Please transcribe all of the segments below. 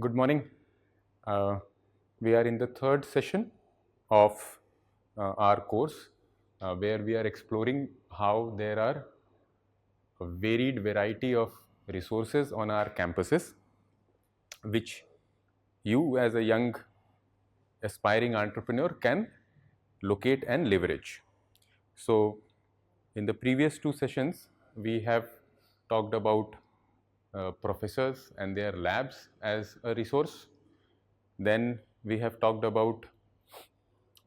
Good morning. Uh, we are in the third session of our course where we are exploring how there are a varied variety of resources on our campuses which you as a young aspiring entrepreneur can locate and leverage. So, in the previous two sessions, we have talked about professors and their labs as a resource. Then we have talked about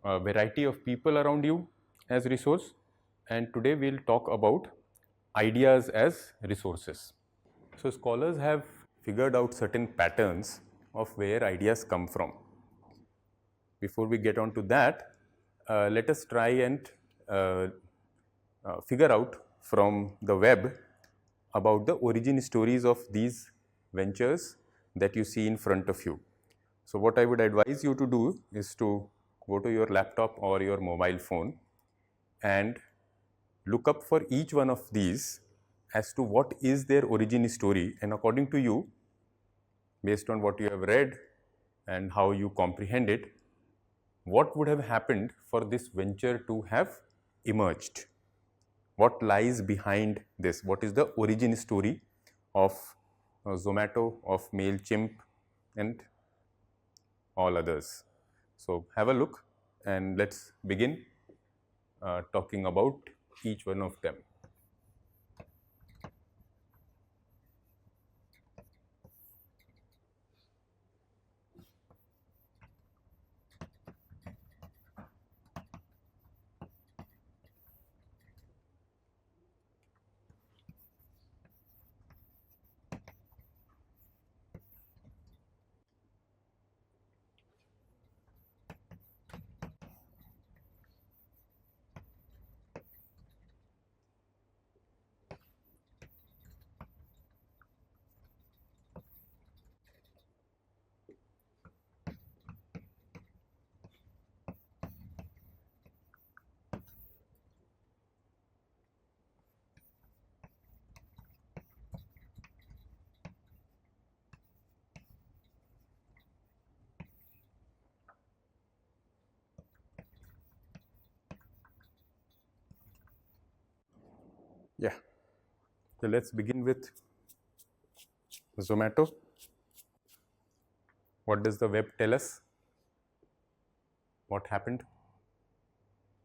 a variety of people around you as resource, and today we'll talk about ideas as resources. So scholars have figured out certain patterns of where ideas come from. Before we get on to that, let us try and uh, figure out from the web about the origin stories of these ventures that you see in front of you. So what I would advise you to do is to go to your laptop or your mobile phone and look up for each one of these as to what is their origin story, and according to you, based on what you have read and how you comprehend it, what would have happened for this venture to have emerged? What lies behind this? What is the origin story of Zomato, of MailChimp, and all others? So have a look and let's begin talking about each one of them. Yeah. So let's begin with Zomato. What does the web tell us? What happened?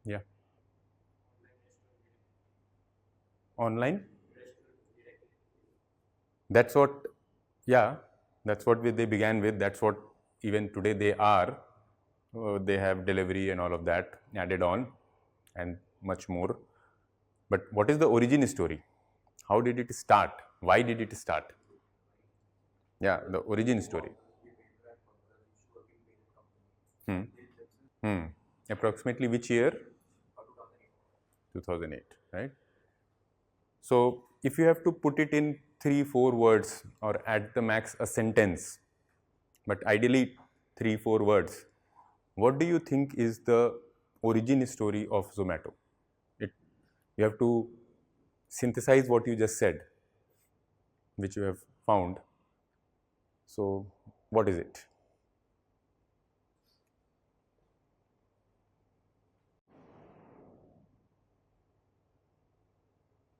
Yeah. Online. That's what, yeah, that's what they began with. That's what even today they are. They have delivery and all of that added on and much more. But what is the origin story? How did it start? Why did it start? Yeah, the origin story. Hmm. Hmm. Approximately which year? 2008, right? So if you have to put it in 3-4 words or at the max a sentence, but ideally 3-4 words, what do you think is the origin story of Zomato? You have to synthesize what you just said, which you have found. So what is it?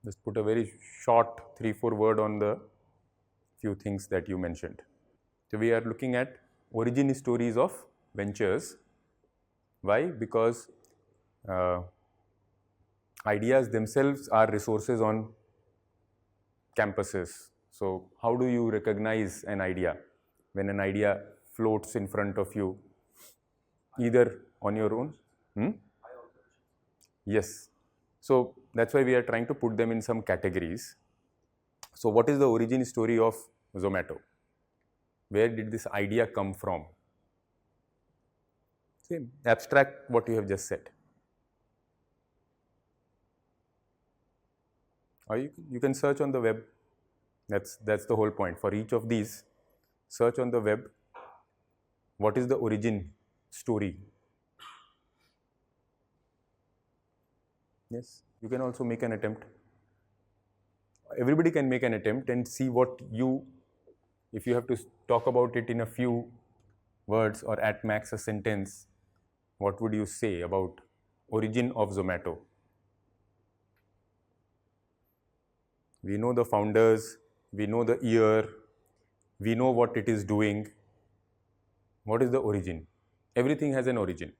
Just put a very short 3-4 word on the few things that you mentioned. So we are looking at origin stories of ventures. Why? Because uh, ideas themselves are resources on campuses. So how do you recognize an idea when an idea floats in front of you, either on your own? Hmm? Yes. So that's why we are trying to put them in some categories. So what is the origin story of Zomato? Where did this idea come from? Same, abstract what you have just said. Or you can search on the web. That's the whole point. For each of these, search on the web. What is the origin story? Yes, you can also make an attempt. Everybody can make an attempt and see what you if you have to talk about it in a few words or at max a sentence, what would you say about origin of Zomato? We know the founders, we know the year, we know what it is doing. What is the origin? Everything has an origin.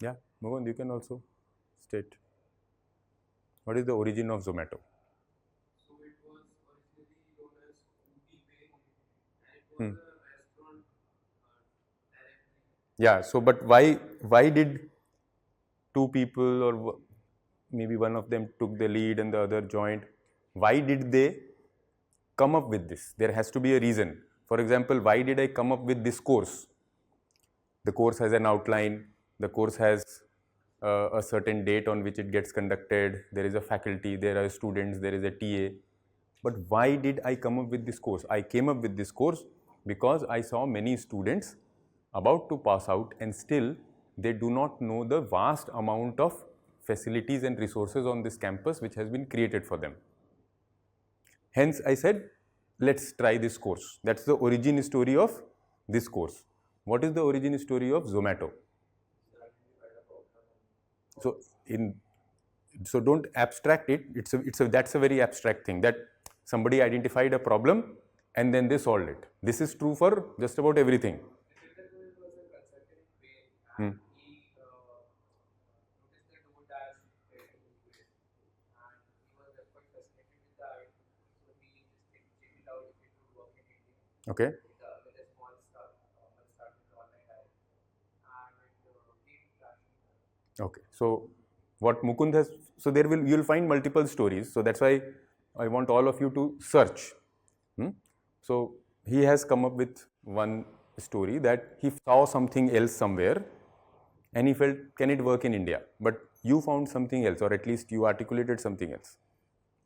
Yeah, Mohan, you can also state. What is the origin of Zomato? Hmm. Yeah, so but why did two people or maybe one of them took the lead and the other joined? Why did they come up with this? There has to be a reason. For example, why did I come up with this course? The course has an outline, the course has a certain date on which it gets conducted, there is a faculty, there are students, there is a TA. But why did I come up with this course? I came up with this course because I saw many students about to pass out and still they do not know the vast amount of facilities and resources on this campus which has been created for them. Hence, I said, let's try this course. That's the origin story of this course. What is the origin story of Zomato? So, so don't abstract it. That's a very abstract thing, that somebody identified a problem and then they solved it. This is true for just about everything. Hmm. Okay. Okay. So what Mukund has, so there will, you'll find multiple stories. So that's why I want all of you to search. So he has come up with one story that he saw something else somewhere and he felt, can it work in India? But you found something else, or at least you articulated something else.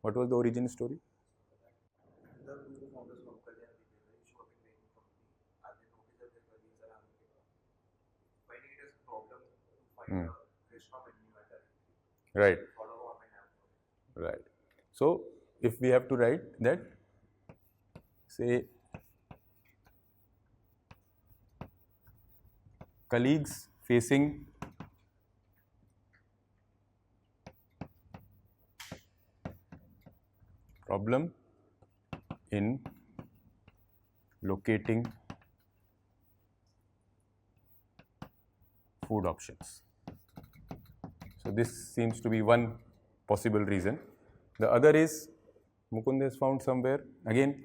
What was the origin story? Hmm. Right. Right. So if we have to write that, say, colleagues facing problem in locating food options. So this seems to be one possible reason. The other is, Mukund has found somewhere, again,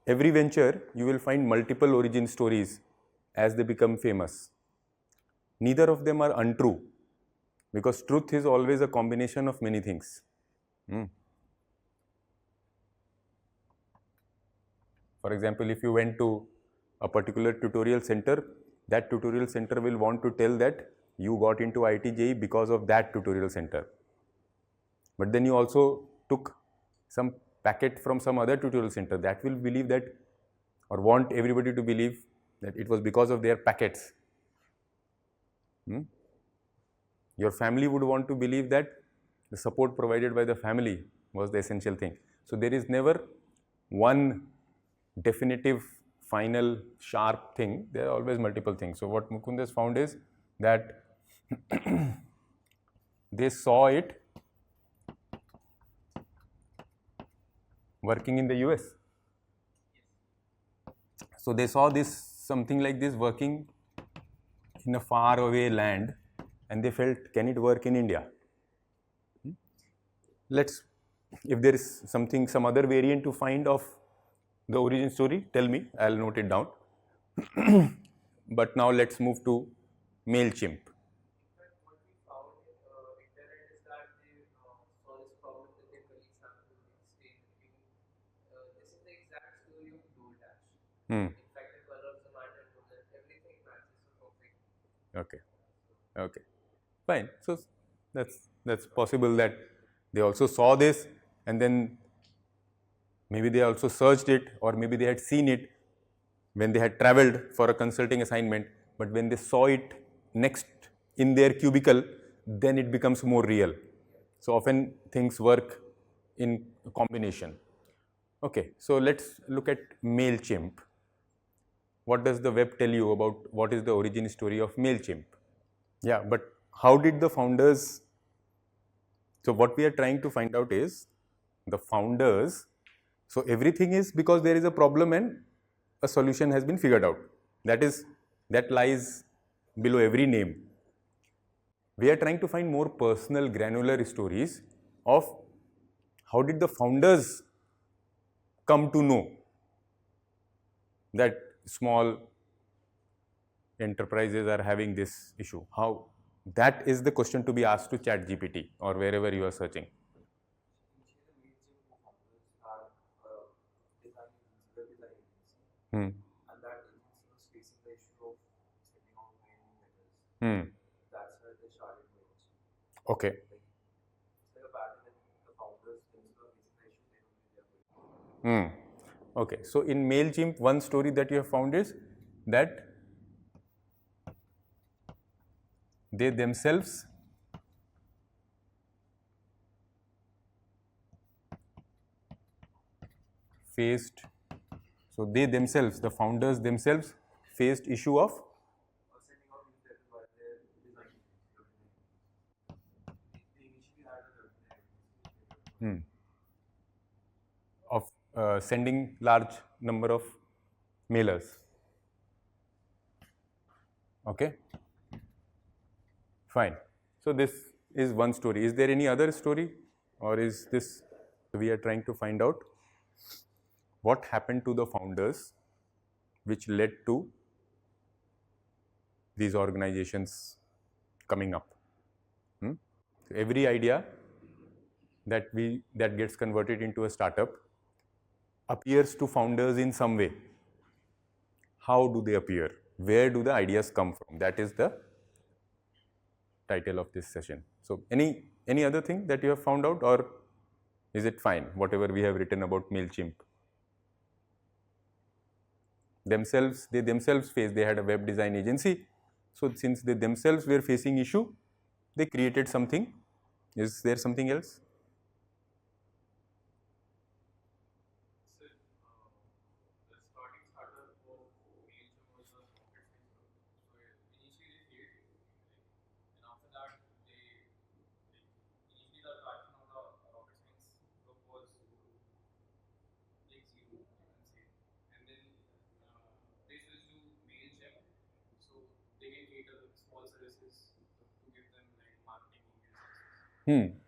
every venture you will find multiple origin stories as they become famous. Neither of them are untrue, because truth is always a combination of many things. For example, if you went to a particular tutorial center, that tutorial center will want to tell that you got into IIT because of that tutorial center. But then you also took some packet from some other tutorial center that will believe that, or want everybody to believe that it was because of their packets. Your family would want to believe that the support provided by the family was the essential thing. So there is never one definitive, final, sharp thing. There are always multiple things. So what Mukund has found is that they saw it working in the US. So they saw this, something like this working in a far away land, and they felt, can it work in India? Let's, if there is something, some other variant to find of the origin story, tell me, I'll note it down. But now let's move to MailChimp. Hmm. Okay. Okay. Fine. So that's possible that they also saw this and then maybe they also searched it, or maybe they had seen it when they had traveled for a consulting assignment, but when they saw it next in their cubicle, then it becomes more real. So often things work in combination. Okay, so let's look at MailChimp. What does the web tell you about what is the origin story of MailChimp? Yeah, but how did the founders? So what we are trying to find out is the founders. So everything is because there is a problem and a solution has been figured out. That lies below every name. We are trying to find more personal, granular stories of how did the founders come to know that small enterprises are having this issue. How? That is the question to be asked to ChatGPT or wherever you are searching. Hmm. Hmm. Okay. Hmm. Okay. So in MailChimp, one story that you have found is that they themselves faced, so they themselves, the founders themselves faced issue of hmm, of sending large number of mailers. Okay, fine. So this is one story. Is there any other story, or is this we are trying to find out what happened to the founders which led to these organizations coming up? Hmm? So every idea that gets converted into a startup appears to founders in some way. How do they appear? Where do the ideas come from? That is the title of this session. So any other thing that you have found out, or is it fine whatever we have written about MailChimp? They themselves faced, they had a web design agency. So since they themselves were facing issue, they created something. Is there something else?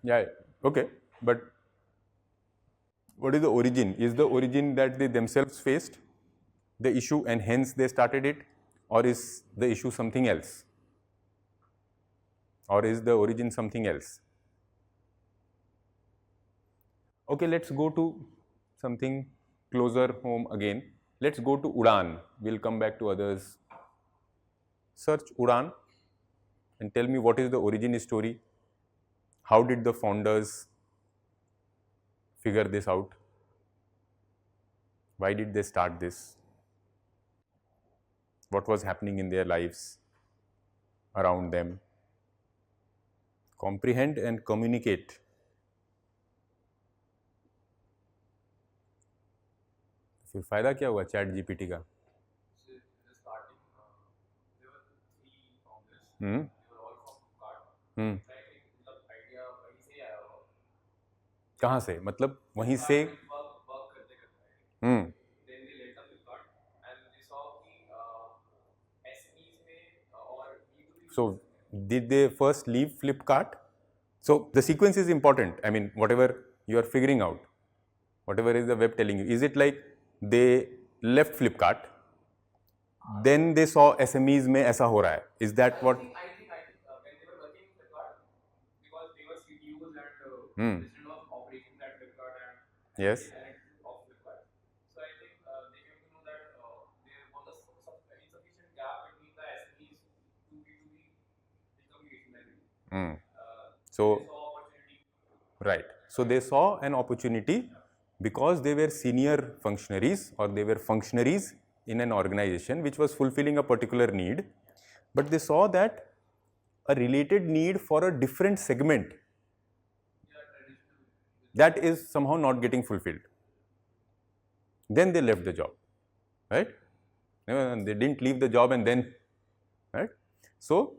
Yeah, okay. But what is the origin? Is the origin that they themselves faced the issue and hence they started it, or is the issue something else? Or is the origin something else? Okay, let's go to something closer home again. Let's go to Udan. We'll come back to others. Search Udan and tell me what is the origin story. How did the founders figure this out? Why did they start this? What was happening in their lives around them? Comprehend and communicate. फिर फायदा क्या हुआ chat GPT का? हम्म हम्म कहाँ से, मतलब वहीं से? हम्म So did they first leave Flipkart? So the sequence is important. I mean, whatever you are figuring out, whatever is the web telling you, is it like they left Flipkart, then they saw SMEs में ऐसा हो रहा है? Is that what? Hmm. Yes. Hmm. So, right. So they saw an opportunity because they were senior functionaries or they were functionaries in an organization which was fulfilling a particular need. But they saw that a related need for a different segment that is somehow not getting fulfilled. Then they left the job, right? They didn't leave the job and then, right? So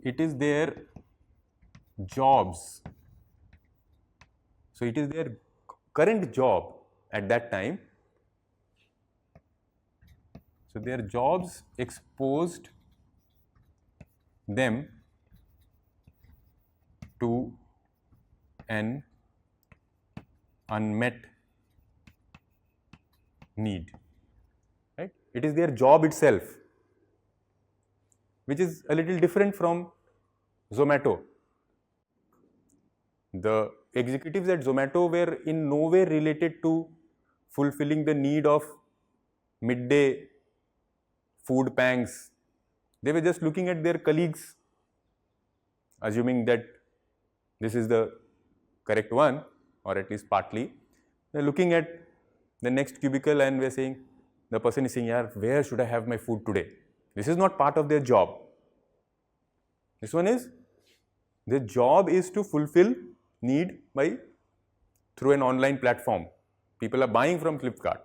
it is their jobs. So it is their current job at that time. So their jobs exposed them to an unmet need, right? It is their job itself, which is a little different from Zomato. The executives at Zomato were in no way related to fulfilling the need of midday food pangs. They were just looking at their colleagues, assuming that this is the correct one, or at least partly. They're looking at the next cubicle and we're saying, the person is saying, yeah, where should I have my food today? This is not part of their job. This one is, their job is to fulfill need through an online platform. People are buying from Flipkart.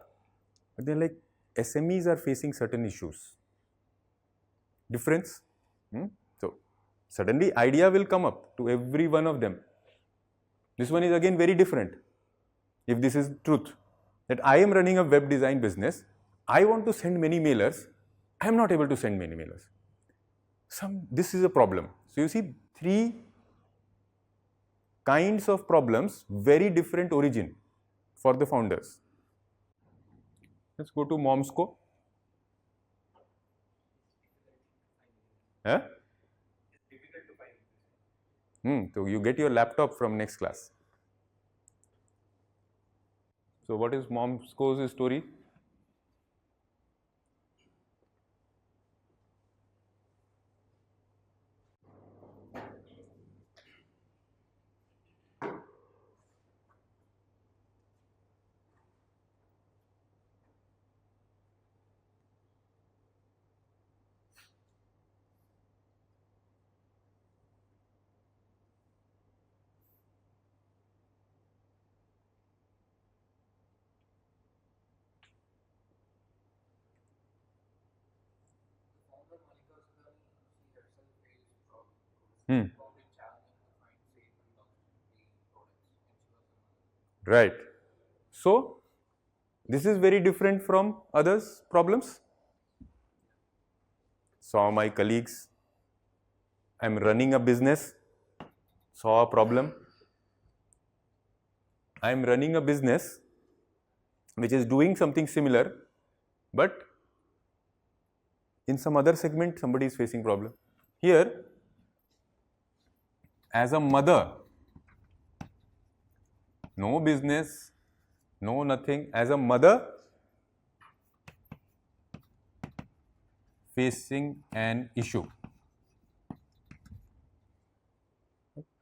But they're like, SMEs are facing certain issues. Difference? So, suddenly idea will come up to every one of them. This one is again very different. If this is truth, that I am running a web design business, I want to send many mailers, I am not able to send many mailers. This is a problem. So you see 3 kinds of problems, very different origin for the founders. Let's go to Momsco. Huh? So you get your laptop from next class. So what is Momsco's story? Right. So this is very different from others' problems. Saw my colleagues, I'm running a business, saw a problem. I'm running a business which is doing something similar, but in some other segment somebody is facing problem. Here, as a mother, no business, no nothing, as a mother facing an issue.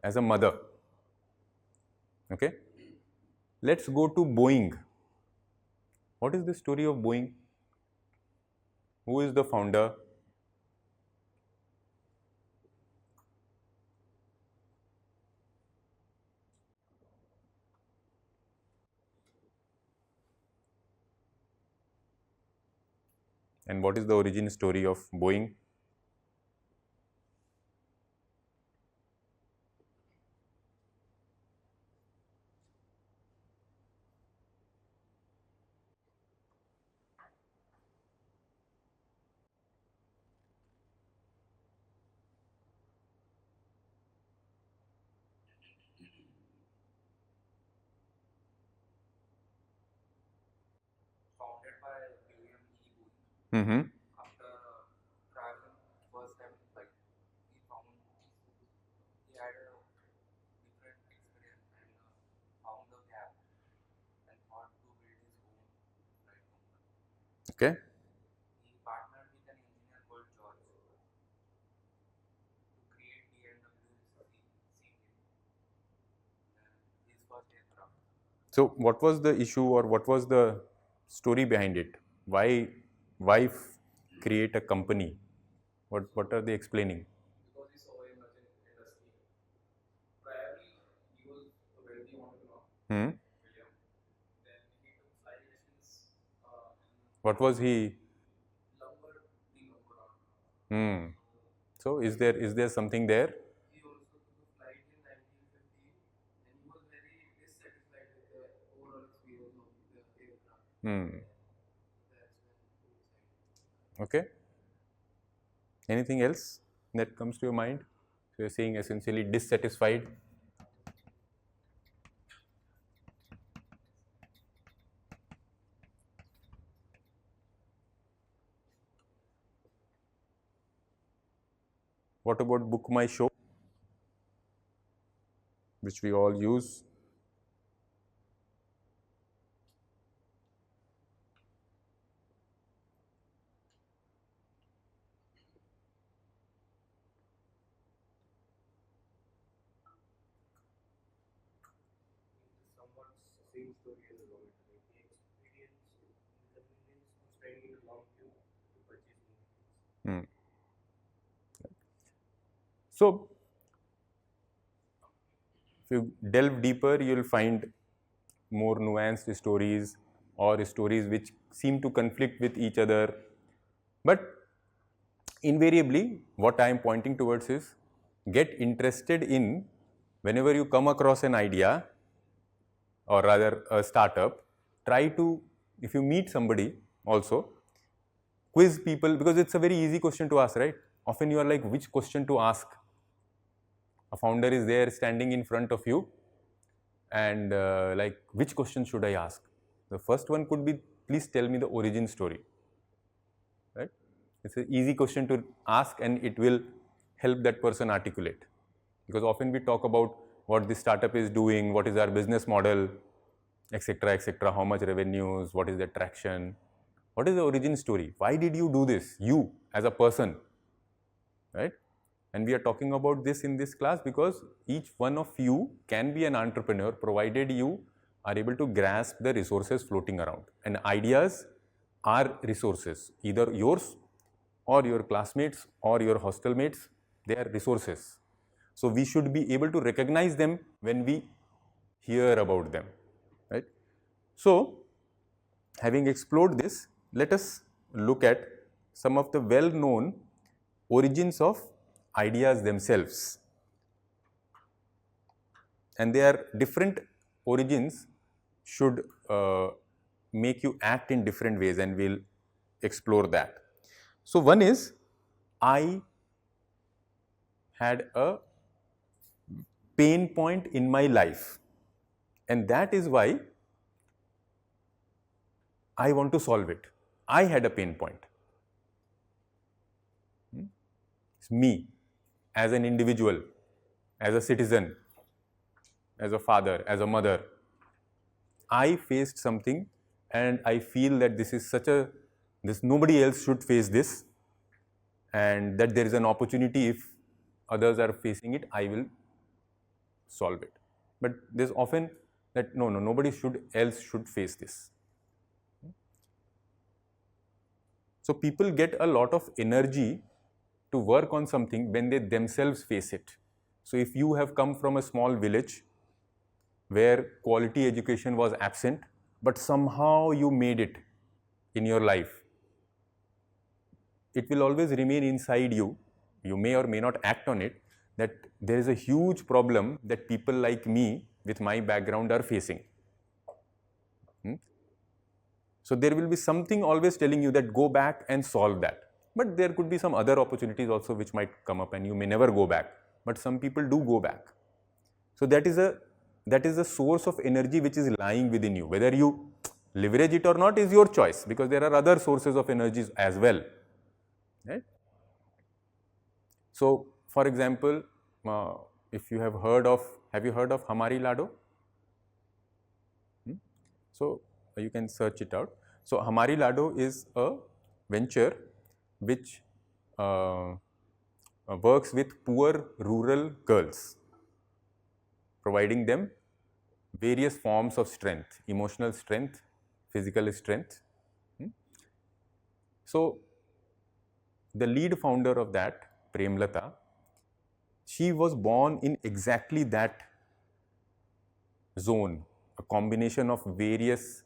As a mother. Okay. Let's go to Boeing. What is the story of Boeing? Who is the founder? And what is the origin story of Boeing? Mm-hmm. Okay. So what was the issue or what was the story behind it? Why create a company? What are they explaining? Because he saw a emerging industry. Priorly, he was a wealthy entrepreneur, Hmm. William. Then he took flight lessons in What was he? lumber, the lumber art. Hmm. So So is there something there? he also took a flight in 1915, and he was very dissatisfied with the overall experience of the aircraft. Hmm. So that's when he decided. Okay. Anything else that comes to your mind? So you're saying essentially dissatisfied. What about Book My Show, which we all use? It's somewhat same story as a Zomato. Like he experienced inconvenience of standing in a long queue to purchase ingredients. Hmm. So if you delve deeper, you'll find more nuanced stories or stories which seem to conflict with each other. But invariably, what I am pointing towards is get interested in whenever you come across an idea or rather a startup, try to, if you meet somebody also, quiz people because it's a very easy question to ask, right? Often you are like, which question to ask? A founder is there standing in front of you and like, which question should I ask? The first one could be, please tell me the origin story, right? It's an easy question to ask and it will help that person articulate. Because often we talk about what the startup is doing, what is our business model, etc., how much revenues, what is the traction, what is the origin story, why did you do this, you as a person, right? And we are talking about this in this class because each one of you can be an entrepreneur provided you are able to grasp the resources floating around. And ideas are resources, either yours or your classmates or your hostel mates, they are resources. So we should be able to recognize them when we hear about them, right? So having explored this, let us look at some of the well-known origins of ideas themselves. And their different origins should make you act in different ways, and we'll explore that. So one is, I had a pain point in my life, and that is why I want to solve it. I had a pain point. It's me as an individual, as a citizen, as a father, as a mother. I faced something and I feel that this is this nobody else should face this, and that there is an opportunity if others are facing it, I will solve it. But there's often that nobody else should face this. So people get a lot of energy to work on something when they themselves face it. So if you have come from a small village where quality education was absent, but somehow you made it in your life, it will always remain inside you. You may or may not act on it, that there is a huge problem that people like me with my background are facing. So there will be something always telling you that go back and solve that. But there could be some other opportunities also which might come up and you may never go back. But some people do go back. So that is a source of energy which is lying within you. Whether you leverage it or not is your choice, because there are other sources of energies as well. Right? So, for example, if you have you heard of Hamari Lado? So you can search it out. So Hamari Lado is a venture which works with poor rural girls, providing them various forms of strength, emotional strength, physical strength. So the lead founder of that, Premlata, she was born in exactly that zone, a combination of various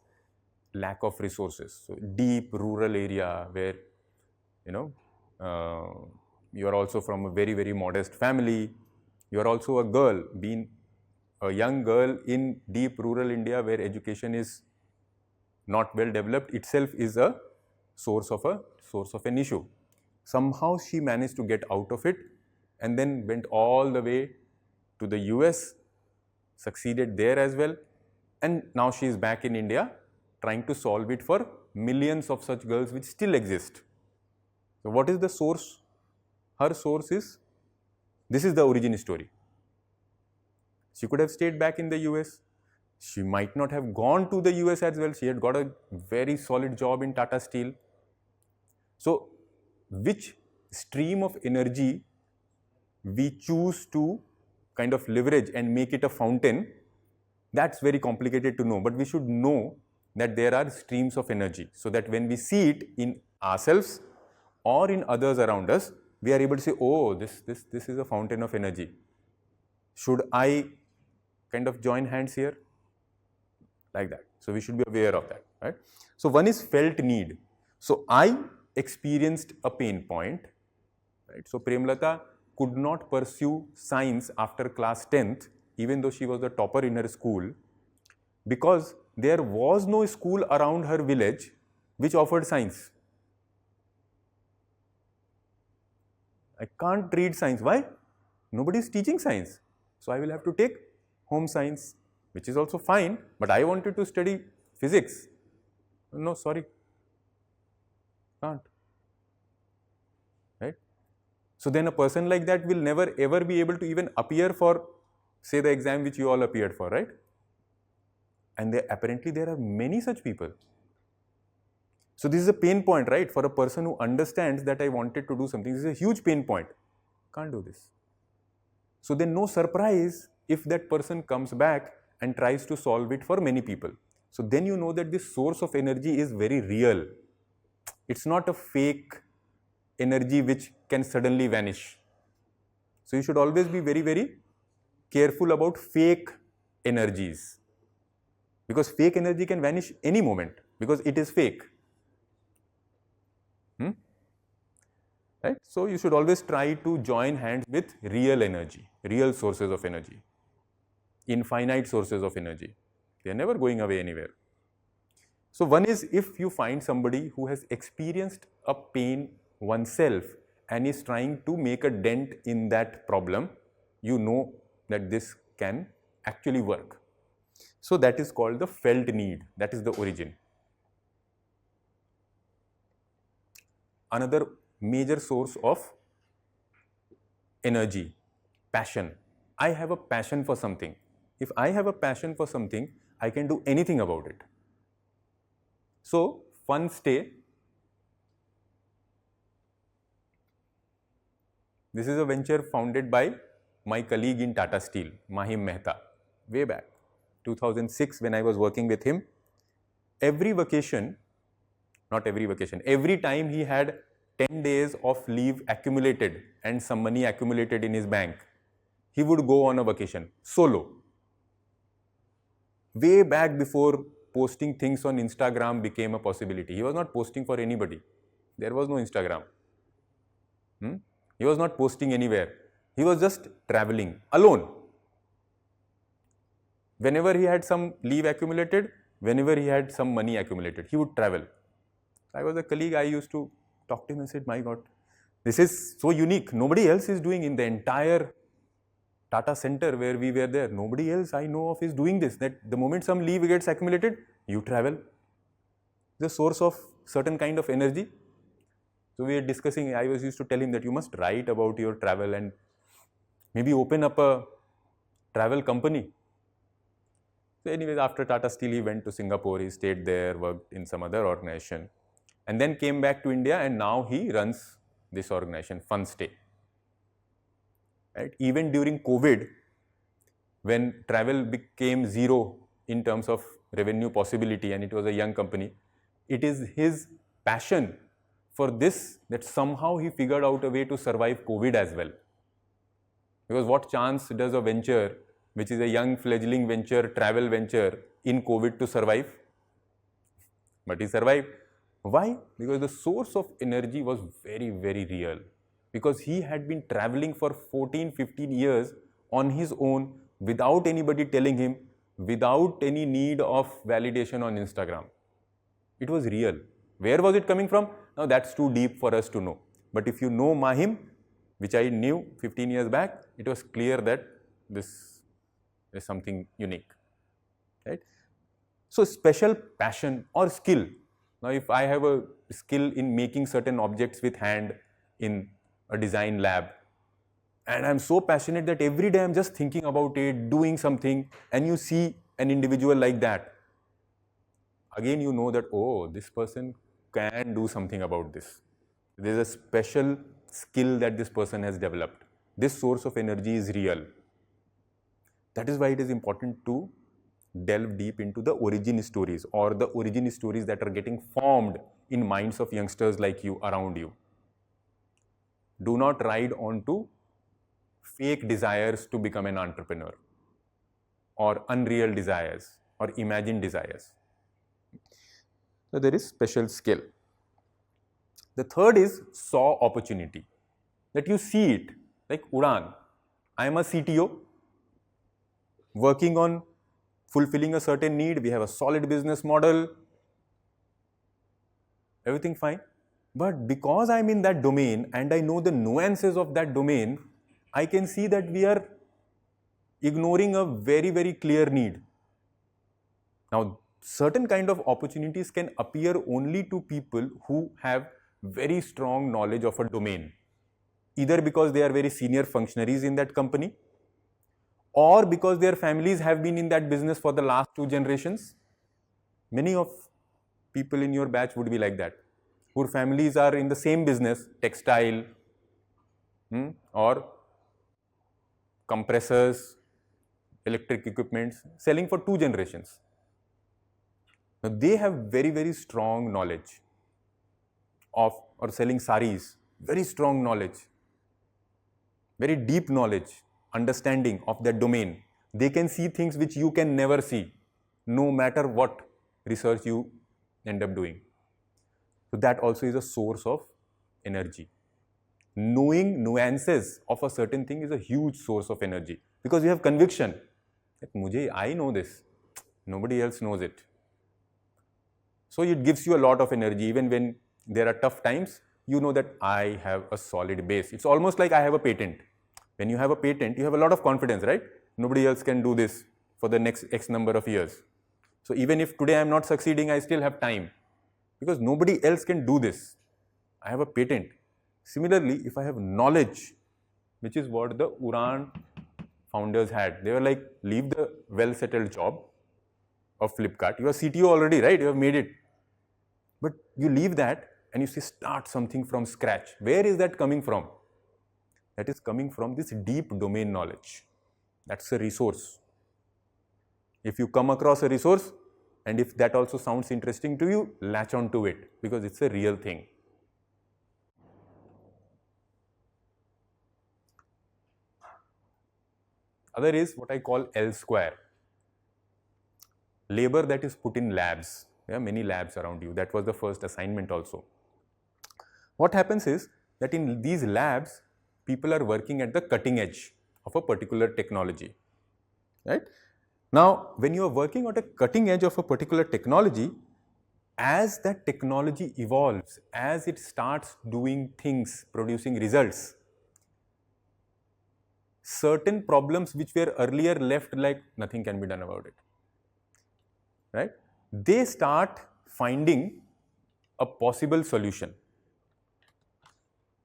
lack of resources. So deep rural area where, you know, you are also from a very, very modest family. You are also a girl, being a young girl in deep rural India where education is not well developed itself is a source of an issue. Somehow she managed to get out of it and then went all the way to the US, succeeded there as well, and now she is back in India trying to solve it for millions of such girls which still exist. So what is the source? Her source is, this is the origin story. She could have stayed back in the US. She might not have gone to the US as well. She had got a very solid job in Tata Steel. So which stream of energy we choose to kind of leverage and make it a fountain, that's very complicated to know, but we should know that there are streams of energy, so that when we see it in ourselves or in others around us, we are able to say, oh, this is a fountain of energy. Should I kind of join hands here? Like that. So we should be aware of that, right? So one is felt need. So I experienced a pain point, right? So Premlata could not pursue science after class 10th, even though she was the topper in her school, because there was no school around her village which offered science. I can't read science. Why? Nobody is teaching science. So I will have to take home science, which is also fine, but I wanted to study physics. No, sorry. Can't. Right? So then a person like that will never ever be able to even appear for, say, the exam which you all appeared for, right? And apparently there are many such people. So this is a pain point, right? For a person who understands that I wanted to do something, this is a huge pain point. Can't do this. So then no surprise if that person comes back and tries to solve it for many people. So then you know that this source of energy is very real. It's not a fake energy which can suddenly vanish. So you should always be very, very careful about fake energies, because fake energy can vanish any moment because it is fake. Right? So you should always try to join hands with real energy, real sources of energy, infinite sources of energy. They are never going away anywhere. So one is, if you find somebody who has experienced a pain oneself and is trying to make a dent in that problem, you know that this can actually work. So that is called the felt need. That is the origin. Another major source of energy, passion. I have a passion for something. If I have a passion for something, I can do anything about it. So, Fun Stay. This is a venture founded by my colleague in Tata Steel, Mahim Mehta, way back, 2006, when I was working with him. Every vacation, not every vacation, every time he had 10 days of leave accumulated and some money accumulated in his bank, he would go on a vacation solo. Way back before posting things on Instagram became a possibility. He was not posting for anybody. There was no Instagram. He was not posting anywhere. He was just traveling alone. Whenever he had some leave accumulated, whenever he had some money accumulated, he would travel. I was a colleague, I used to talk to him and said, my God, this is so unique. Nobody else is doing in the entire Tata Center where we were there. Nobody else I know of is doing this. That the moment some leave gets accumulated, you travel. The source of certain kind of energy. So we were discussing, I was used to tell him that you must write about your travel and maybe open up a travel company. So anyways, after Tata Steel, he went to Singapore, he stayed there, worked in some other organization, and then came back to India, and now he runs this organization, Fun Stay. Right? Even during COVID, when travel became zero in terms of revenue possibility and it was a young company, it is his passion for this that somehow he figured out a way to survive COVID as well. Because what chance does a venture, which is a young fledgling venture, travel venture, in COVID to survive? But he survived. Why? Because the source of energy was very, very real. Because he had been traveling for 14, 15 years on his own without anybody telling him, without any need of validation on Instagram. It was real. Where was it coming from? Now that's too deep for us to know. But if you know Mahim, which I knew 15 years back, it was clear that this is something unique. Right? So special passion or skill. Now if I have a skill in making certain objects with hand in a design lab, and I'm so passionate that every day I'm just thinking about it, doing something, and you see an individual like that, again you know that, oh, this person can do something about this. There's a special skill that this person has developed. This source of energy is real. That is why it is important to delve deep into the origin stories, or the origin stories that are getting formed in minds of youngsters like you, around you. Do not ride on to fake desires to become an entrepreneur, or unreal desires, or imagined desires. So there is special skill. The third is saw opportunity, that you see it, like Udan. I am a CTO working on fulfilling a certain need. We have a solid business model, everything fine. But because I'm in that domain and I know the nuances of that domain, I can see that we are ignoring a very, very clear need. Now, certain kind of opportunities can appear only to people who have very strong knowledge of a domain, either because they are very senior functionaries in that company, or because their families have been in that business for the last 2 generations. Many of people in your batch would be like that, whose families are in the same business, textile, or compressors, electric equipments, selling for 2 generations. Now, they have very, very strong knowledge of, or selling saris, very strong knowledge, very deep knowledge, understanding of that domain. They can see things which you can never see, no matter what research you end up doing. So that also is a source of energy. Knowing nuances of a certain thing is a huge source of energy, because you have conviction that I know this, nobody else knows it. So it gives you a lot of energy. Even when there are tough times, you know that I have a solid base. It's almost like I have a patent. When you have a patent, you have a lot of confidence, right? Nobody else can do this for the next X number of years. So even if today I'm not succeeding, I still have time, because nobody else can do this. I have a patent. Similarly, if I have knowledge, which is what the Uran founders had, they were like, leave the well-settled job of Flipkart. You are CTO already, right? You have made it. But you leave that and you say, start something from scratch. Where is that coming from? That is coming from this deep domain knowledge. That's a resource. If you come across a resource, and if that also sounds interesting to you, latch on to it, because it's a real thing. Other is what I call L square. Labor that is put in labs. There are many labs around you. That was the first assignment also. What happens is that in these labs, people are working at the cutting edge of a particular technology, right? Now, when you are working at a cutting edge of a particular technology, as that technology evolves, as it starts doing things, producing results, certain problems which were earlier left like nothing can be done about it, right? They start finding a possible solution.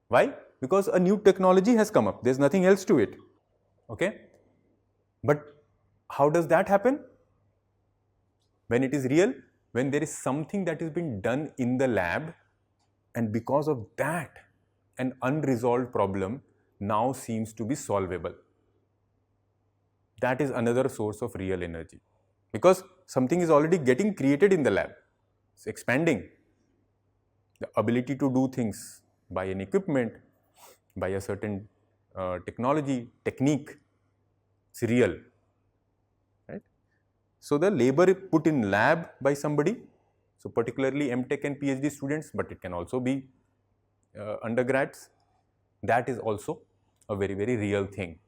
Why? Because a new technology has come up. There's nothing else to it. Okay? But how does that happen? When it is real, when there is something that has been done in the lab, and because of that, an unresolved problem now seems to be solvable. That is another source of real energy, because something is already getting created in the lab. It's expanding. The ability to do things by an equipment, by a certain technology, technique, it's real, right? So the labor put in lab by somebody, so particularly M.Tech and PhD students, but it can also be undergrads, that is also a very, very real thing,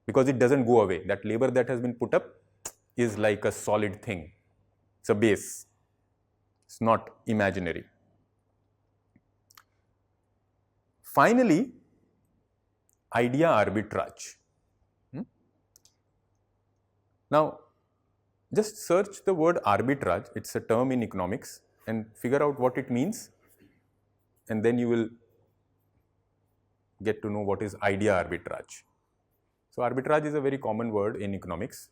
because it doesn't go away. That labor that has been put up is like a solid thing. It's a base. It's not imaginary. Finally, idea arbitrage. Now, just search the word arbitrage. It's a term in economics, and figure out what it means, and then you will get to know what is idea arbitrage. So arbitrage is a very common word in economics.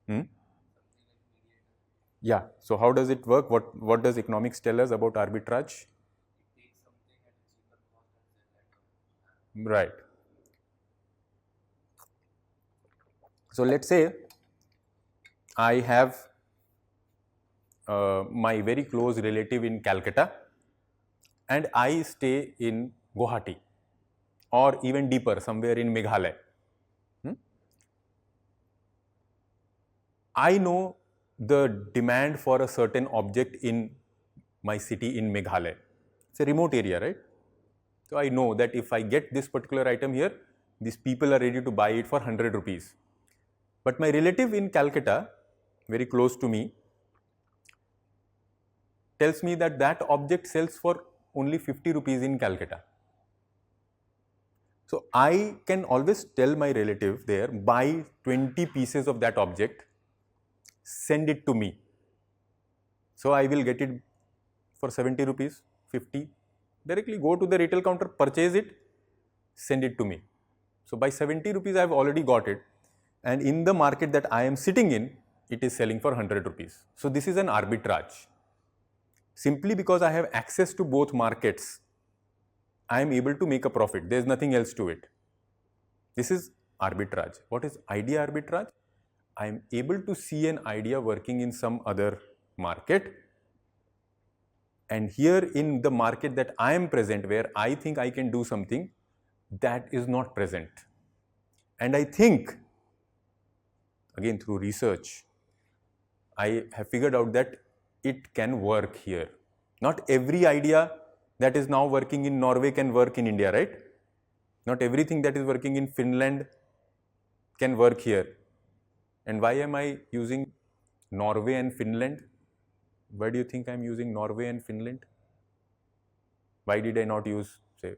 Hmm? Yeah. So how does it work? What does economics tell us about arbitrage? Right. So let's say I have my very close relative in Calcutta, and I stay in Guwahati, or even deeper, somewhere in Meghalaya. I know the demand for a certain object in my city in Meghalaya. It's a remote area, right? So I know that if I get this particular item here, these people are ready to buy it for 100 rupees. But my relative in Calcutta, very close to me, tells me that that object sells for only 50 rupees in Calcutta. So I can always tell my relative there, buy 20 pieces of that object, send it to me. So I will get it for 70 rupees, 50. Directly go to the retail counter, purchase it, send it to me. So by 70 rupees, I have already got it. And in the market that I am sitting in, it is selling for 100 rupees. So this is an arbitrage. Simply because I have access to both markets, I am able to make a profit. There is nothing else to it. This is arbitrage. What is idea arbitrage? I am able to see an idea working in some other market, and here in the market that I am present, where I think I can do something, that is not present. And I think, again through research, I have figured out that it can work here. Not every idea that is now working in Norway can work in India, right? Not everything that is working in Finland can work here. And why am I using Norway and Finland? Why do you think I am using Norway and Finland? Why did I not use, say,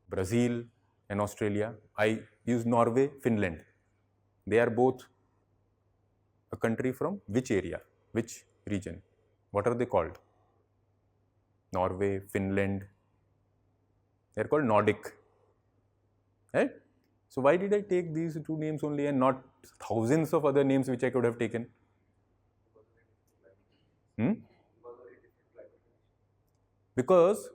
Brazil and Australia? I use Norway, Finland. They are both a country from which area, which region? What are they called? Norway, Finland. They are called Nordic, right? So why did I take these two names only and not thousands of other names which I could have taken? Because,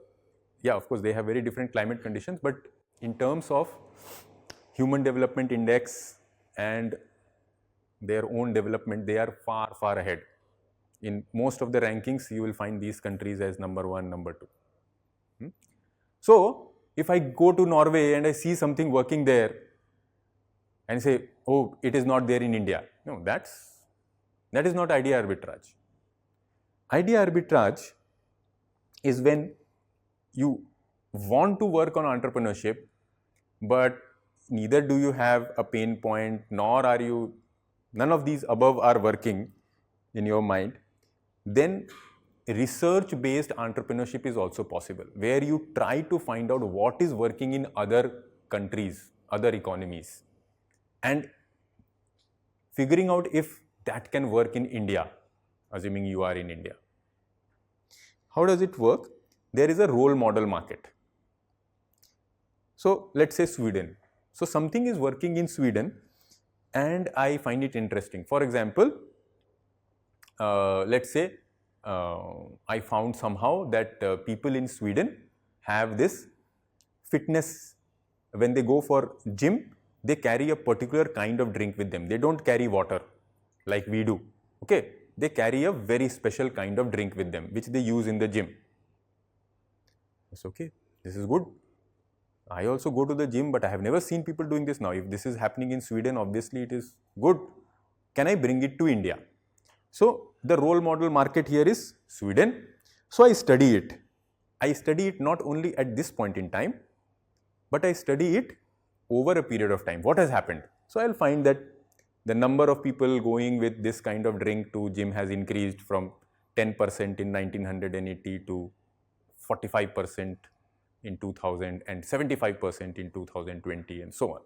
yeah, of course, they have very different climate conditions, but in terms of Human Development Index and their own development, they are far, far ahead. In most of the rankings, you will find these countries as number one, number two. So, if I go to Norway and I see something working there and say, oh, it is not there in India. No, that is not idea arbitrage. Idea arbitrage is when you want to work on entrepreneurship, but neither do you have a pain point, nor are you, none of these above are working in your mind. Then research based entrepreneurship is also possible, where you try to find out what is working in other countries, other economies, and figuring out if that can work in India, assuming you are in India. How does it work? There is a role model market. So let's say Sweden. So something is working in Sweden and I find it interesting. For example, let's say I found somehow that people in Sweden have this fitness. When they go for gym, they carry a particular kind of drink with them. They don't carry water like we do. Okay, they carry a very special kind of drink with them, which they use in the gym. It's okay. This is good. I also go to the gym, but I have never seen people doing this now. If this is happening in Sweden, obviously it is good. Can I bring it to India? So the role model market here is Sweden. So I study it. I study it not only at this point in time, but I study it over a period of time. What has happened? So I'll find that the number of people going with this kind of drink to gym has increased from 10% in 1980 to 45% in 2000 and 75% in 2020 and so on.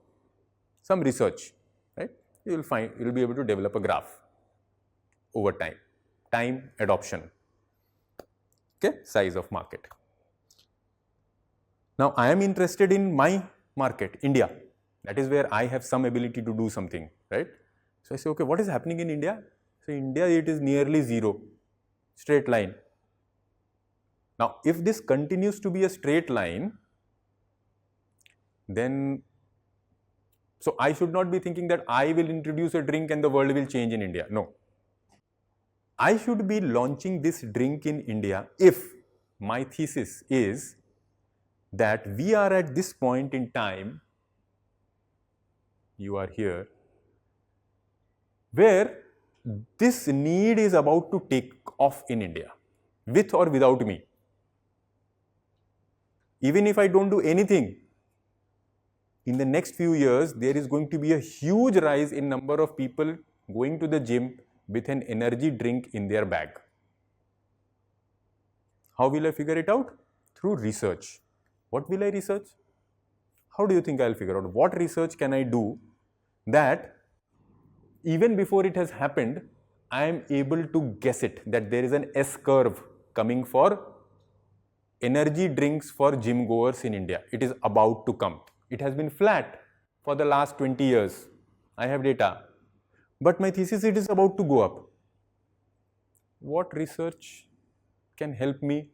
Some research, right? You will be able to develop a graph over time adoption, okay, size of market. Now I am interested in my market, India. That is where I have some ability to do something, right? So I say, okay, what is happening in India? So India, it is nearly zero, straight line. Now, if this continues to be a straight line, then, so I should not be thinking that I will introduce a drink and the world will change in India. No. I should be launching this drink in India if my thesis is that we are at this point in time, you are here, where this need is about to take off in India, with or without me. Even if I don't do anything, in the next few years, there is going to be a huge rise in number of people going to the gym with an energy drink in their bag. How will I figure it out? Through research. What will I research? How do you think I'll figure out? What research can I do that even before it has happened, I am able to guess it, that there is an S curve coming for energy drinks for gym goers in India. It is about to come. It has been flat for the last 20 years. I have data. But my thesis, it is about to go up. What research can help me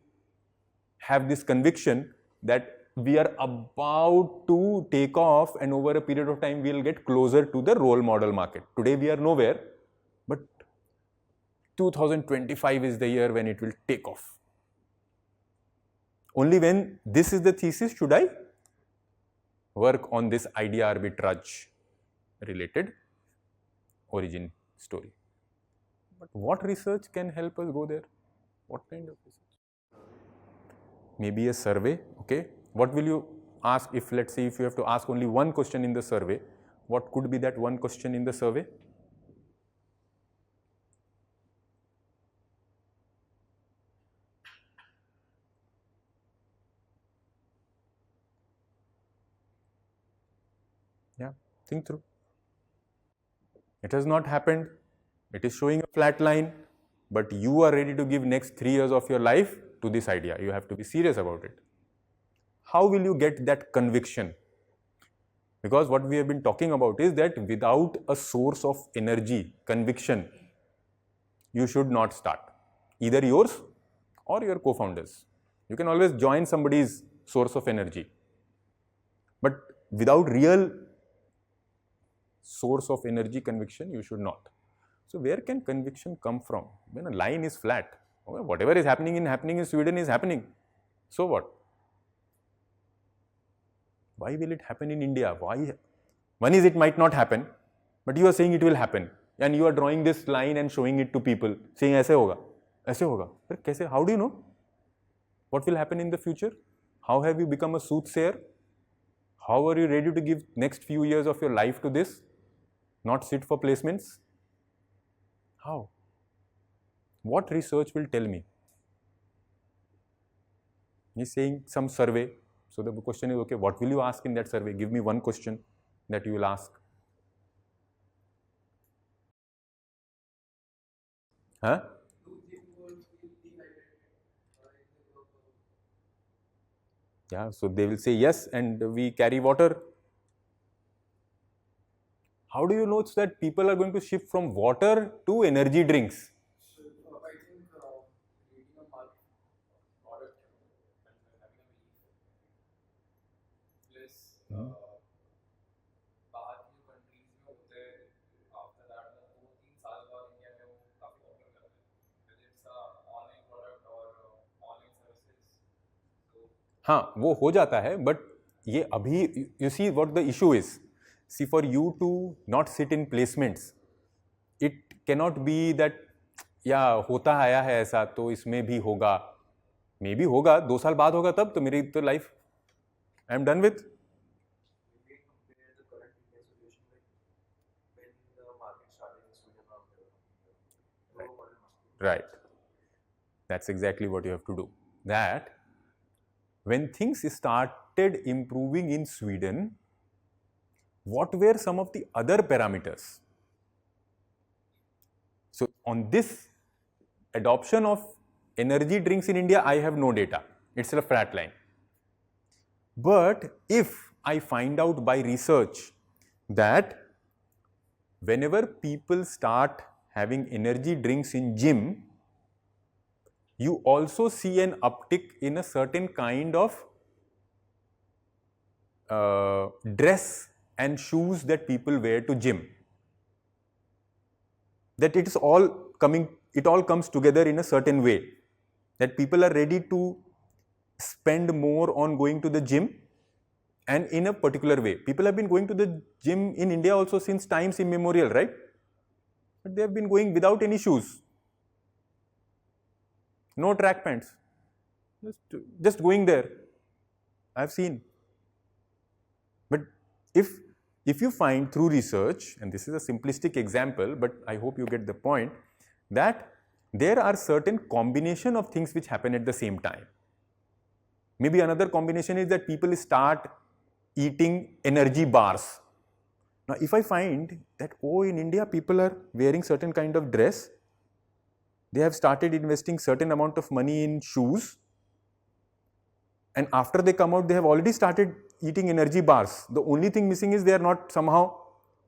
have this conviction that we are about to take off and over a period of time we will get closer to the role model market? Today we are nowhere, but 2025 is the year when it will take off. Only when this is the thesis should I work on this idea arbitrage related origin story. But what research can help us go there? What kind of research? Maybe a survey, okay? What will you ask if, let's say, if you have to ask only one question in the survey, what could be that one question in the survey? Yeah, think through. It has not happened. It is showing a flat line, but you are ready to give next 3 years of your life to this idea. You have to be serious about it. How will you get that conviction? Because what we have been talking about is that without a source of energy, conviction, you should not start. Either yours or your co-founders. You can always join somebody's source of energy. But without real source of energy conviction, you should not. So where can conviction come from? When a line is flat, okay, whatever is happening in Sweden is happening. So what? Why will it happen in India? Why? One is it might not happen, but you are saying it will happen. And you are drawing this line and showing it to people, saying ऐसे होगा, ऐसे होगा. But कैसे? How do you know? What will happen in the future? How have you become a soothsayer? How are you ready to give next few years of your life to this? Not sit for placements? How? What research will tell me? He's saying some survey. So the question is, okay, what will you ask in that survey? Give me one question that you will ask. Huh? Yeah, so they will say yes, and we carry water. How do you know that people are going to shift from water to energy drinks? बाहर की जो countries में होते हैं after that में 2-3 साल बाद India में वो काफ़ी पॉपुलर करते हैं whether it's a online product or online services so हाँ, वो हो जाता है, बट ये अभी you see what the issue is, see for you to not sit in placements, it cannot be that या होता आया है ऐसा तो इसमें भी होगा, मे बी होगा 2 साल बाद होगा तब तो मेरी तो life I am done with. we may compare the current India situation with when the market started in Sweden or Right. Europe. Right. That's exactly what you have to do. That when things started improving in Sweden, what were some of the other parameters? So on this adoption of energy drinks in India, I have no data. It's a flat line. But if I find out by research that whenever people start having energy drinks in gym, you also see an uptick in a certain kind of dress and shoes that people wear to gym. That it is all coming, it all comes together in a certain way. That people are ready to spend more on going to the gym and in a particular way. People have been going to the gym in India also since times immemorial, right? But they have been going without any shoes. No track pants. Just going there. I've seen. But if you find through research, and this is a simplistic example, but I hope you get the point, that there are certain combination of things which happen at the same time. Maybe another combination is that people start eating energy bars. Now, if I find that, oh, in India people are wearing certain kind of dress, they have started investing certain amount of money in shoes, and after they come out, they have already started eating energy bars. The only thing missing is they are not somehow,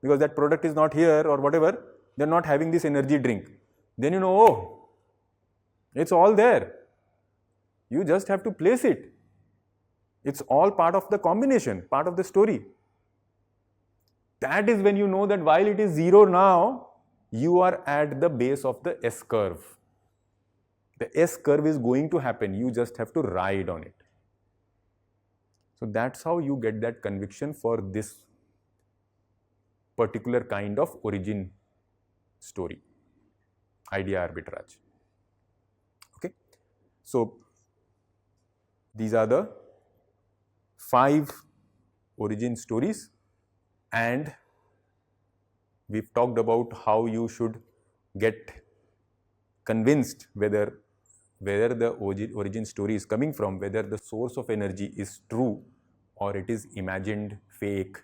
because that product is not here or whatever, they are not having this energy drink. Then you know, oh, it's all there. You just have to place it. It's all part of the combination, part of the story. That is when you know that while it is zero now, you are at the base of the S curve. The S curve is going to happen. You just have to ride on it. So that's how you get that conviction for this particular kind of origin story, idea arbitrage. Okay, so these are the 5 origin stories, and we've talked about how you should get convinced whether the origin story is coming from, whether the source of energy is true or it is imagined, fake,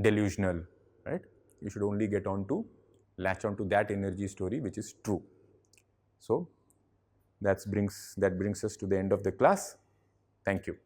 delusional, right? You should only latch on to that energy story which is true. So that brings us to the end of the class. Thank you.